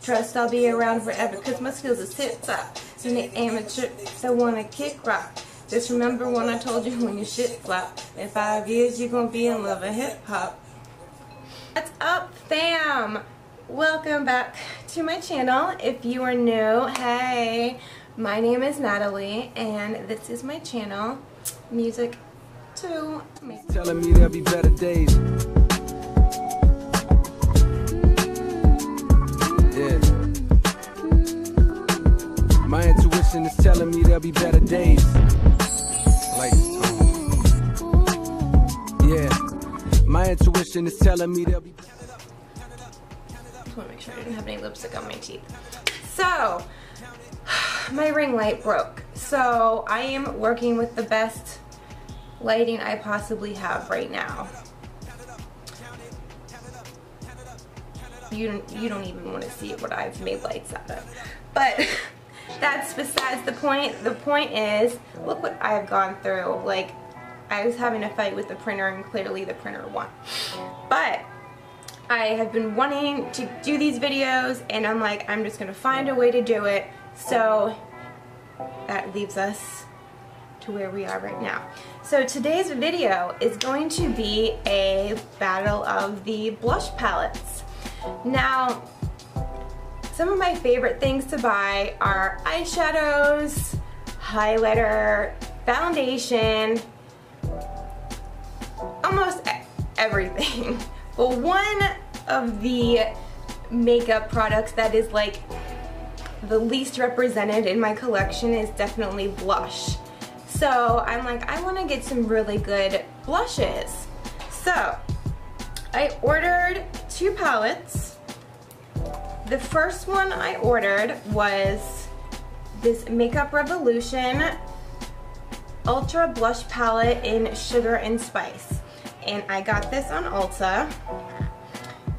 Trust I'll be around forever, cause my skills is tip top. And the amateur that wanna kick rock. Just remember when I told you when your shit flop. In 5 years you're gonna be in love with hip hop. What's up, fam? Welcome back to my channel. If you are new, hey, my name is Natalie and this is my channel, Music to Make. Telling me there'll be better days. Yeah. My intuition is telling me there'll be better days. Like, yeah. My intuition is telling me there'll be. I want to make sure I didn't have any lipstick on my teeth. So, my ring light broke. So, I am working with the best lighting I possibly have right now. You don't even want to see what I've made lights out of. But that's besides the point. The point is, look what I've gone through. Like, I was having a fight with the printer and clearly the printer won. But I have been wanting to do these videos and I'm like, I'm just gonna find a way to do it. So that leaves us to where we are right now. So today's video is going to be a battle of the blush palettes. Now, some of my favorite things to buy are eyeshadows, highlighter, foundation, almost everything. But one of the makeup products that is like the least represented in my collection is definitely blush. So I'm like, I want to get some really good blushes. So I ordered 2 palettes. The first one I ordered was this Makeup Revolution Ultra Blush Palette in Sugar and Spice. And I got this on Ulta.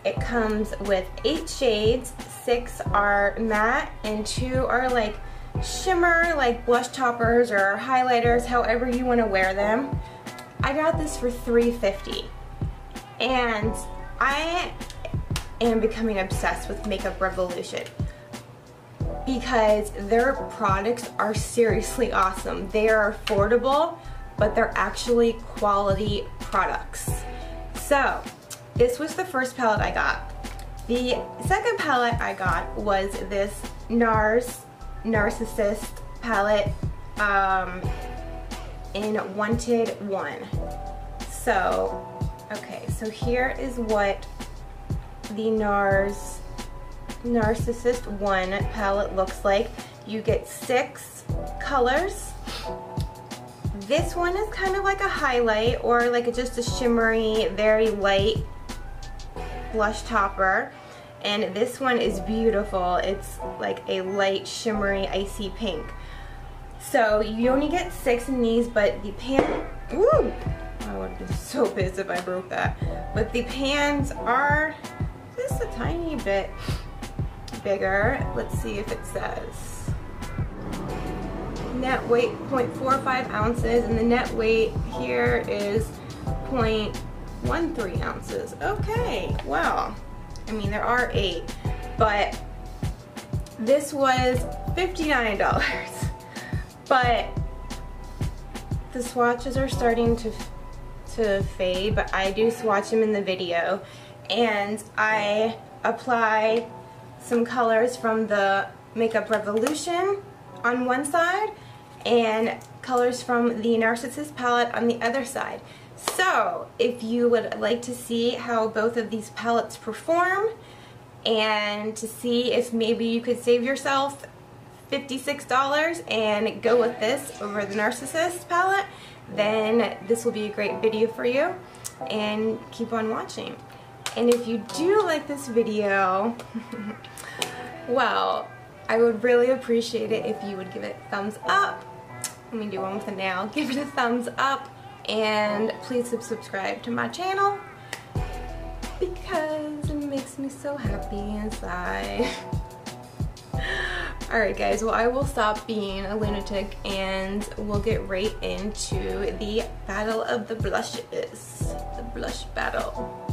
It comes with 8 shades, 6 are matte and 2 are like shimmer, like blush toppers or highlighters, however you want to wear them. I got this for $3.50 and I am becoming obsessed with Makeup Revolution because their products are seriously awesome. They are affordable, but they're actually quality products. So this was the first palette I got. The second palette I got was this Nars Narcissist palette in Wanted 1. So, okay, so here is what the Nars Narcissist 1 palette looks like. You get 6 colors. This one is kind of like a highlight or like just a shimmery, very light blush topper. And this one is beautiful. It's like a light, shimmery, icy pink. So you only get 6 in these, but the woo! I would have been so pissed if I broke that. But the pans are just a tiny bit bigger. Let's see if it says. Net weight 0.45 ounces and the net weight here is 0.13 ounces. Okay, well, I mean there are 8, but this was $59. But the swatches are starting to fade, but I do swatch them in the video and I apply some colors from the Makeup Revolution on one side and colors from the Narcissist palette on the other side. So if you would like to see how both of these palettes perform and to see if maybe you could save yourself $56 and go with this over the Narcissist palette, then this will be a great video for you, and keep on watching. And if you do like this video, well, I would really appreciate it if you would give it a thumbs up. Let me do one with a nail. Give it a thumbs up and please subscribe to my channel because it makes me so happy inside. Alright guys, well I will stop being a lunatic and we'll get right into the battle of the blushes. The blush battle.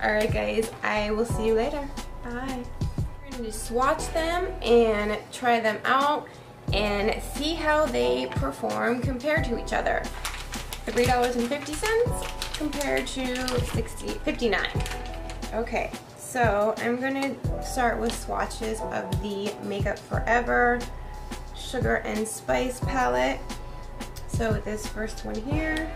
Alright guys, I will see you later. Bye. We're going to swatch them and try them out and see how they perform compared to each other. $3.50 compared to $59. Okay, so I'm gonna start with swatches of the Makeup Forever Sugar and Spice palette. So this first one here.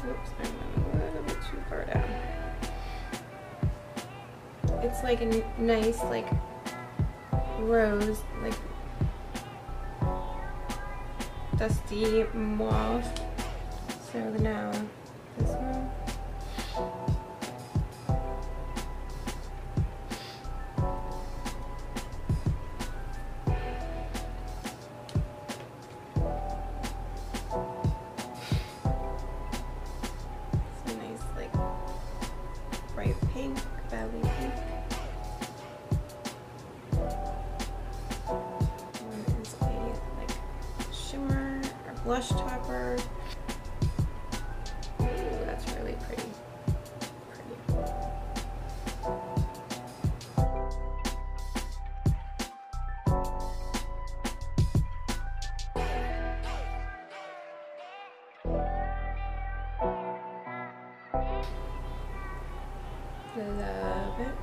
Oops, I went a little bit too far down. It's like a nice, like, rose, like, dusty mauve. So now, this one. It's a nice, like, bright pink, belly pink. Blush topper. Ooh, that's really pretty. Love it.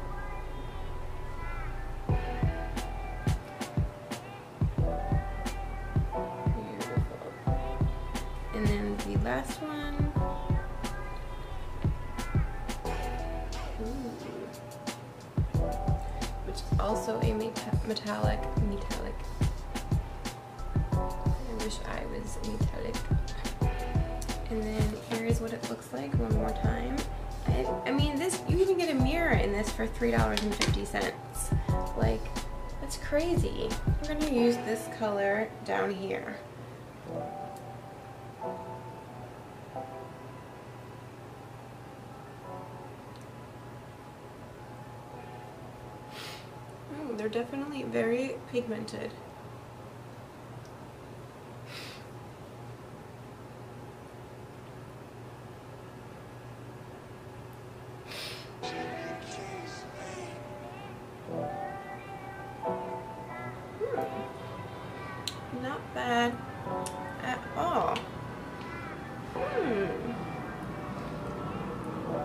And then the last one. Ooh. Which is also a metallic. I wish I was metallic. And then here is what it looks like one more time. I mean, this, you even get a mirror in this for $3.50. Like, that's crazy. We're gonna use this color down here. They're definitely very pigmented. Not bad at all.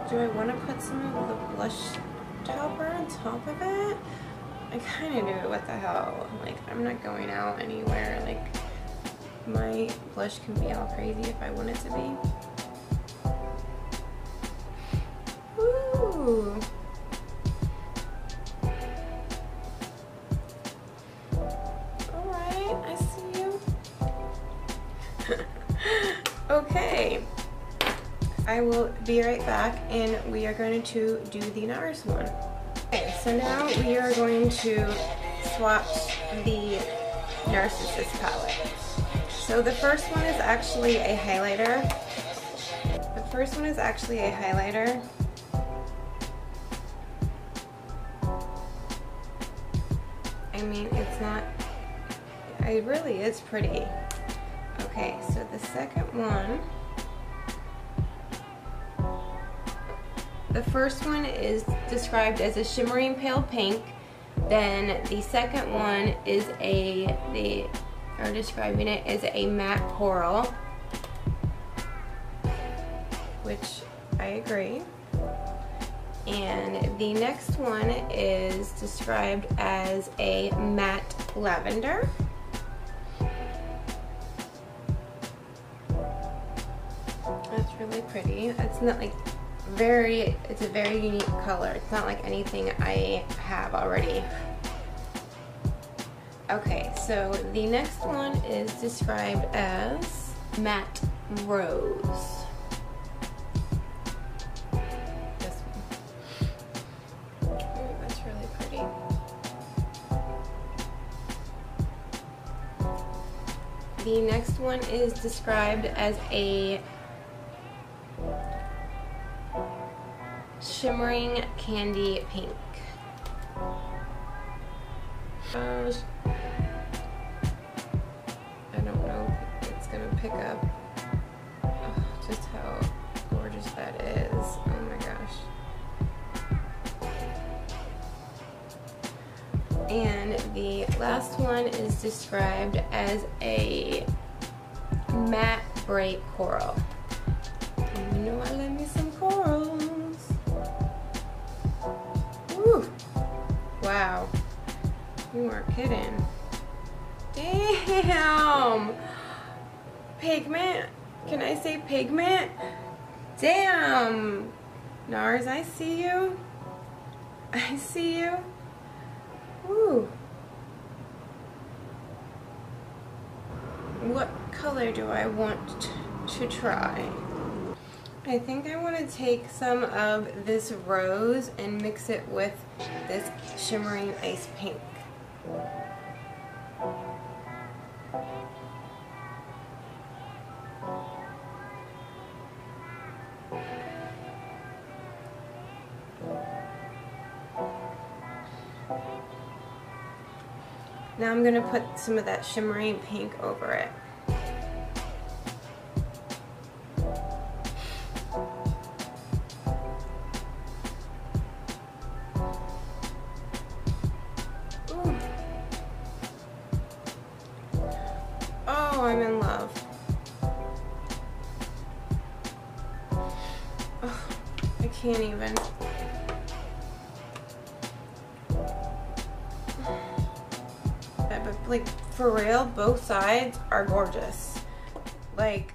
Do I want to put some of the blush topper on top of it? I kind of do. What the hell? Like, I'm not going out anywhere. Like, my blush can be all crazy if I want it to be. Ooh. Alright, I see you. Okay. I will be right back and we are going to do the Nars one. Okay, so now we are going to swatch the Narcissus palette. So the first one is actually a highlighter. I mean, it's not, it really is pretty. Okay, so the second one, the first one is described as a shimmering pale pink. Then the second one is they are describing it as a matte coral, which I agree. And the next one is described as a matte lavender. That's really pretty. It's not like it's a very unique color. It's not like anything I have already. Okay, so the next one is described as matte rose. This one. Ooh, that's really pretty. The next one is described as a shimmering candy pink. I don't know if it's gonna pick up. And the last one is described as a matte bright coral. And you know I love me some corals. Woo! Wow. You weren't kidding. Damn! Pigment? Can I say pigment? Damn! Nars, I see you. I see you. Woo. What color do I want to try? I think I want to take some of this rose and mix it with this shimmering ice pink. Now I'm going to put some of that shimmering pink over it. Ooh. Oh, I'm in love. Oh, I can't even. But like, for real, both sides are gorgeous. Like,